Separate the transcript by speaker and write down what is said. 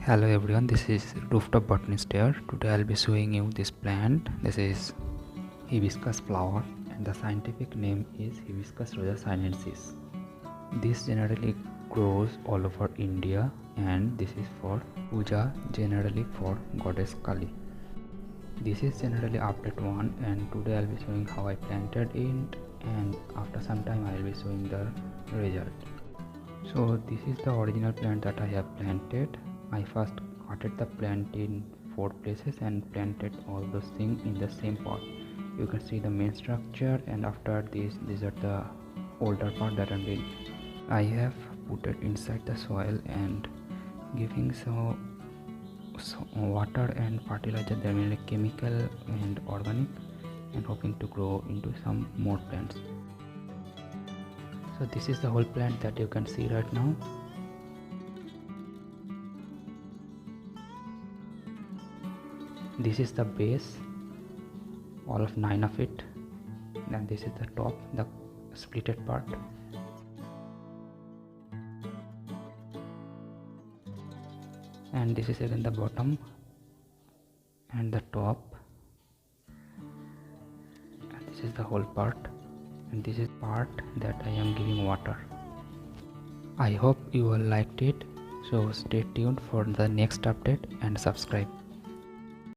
Speaker 1: Hello everyone, this is Rooftop Botanist here. Today I'll be showing you this plant. This is hibiscus flower and the scientific name is Hibiscus rosa cinensis. This generally grows all over India and this is for puja, generally for goddess Kali. This is generally update 1 and today I'll be showing how I planted it and after some time I'll be showing the result. So this is the original plant that I have planted. I first cutted the plant in 4 places and planted all those things in the same pot. You can see the main structure, and after this, these are the older part that I have put it inside the soil and giving so water and fertilizer, they mainly chemical and organic, and hoping to grow into some more plants. So this is the whole plant that you can see right now. This is the base, all of 9 of it, and this is the top, the splitted part. And this is again the bottom and the top, and this is the whole part, and this is part that I am giving water. I hope you all liked it, so stay tuned for the next update and subscribe.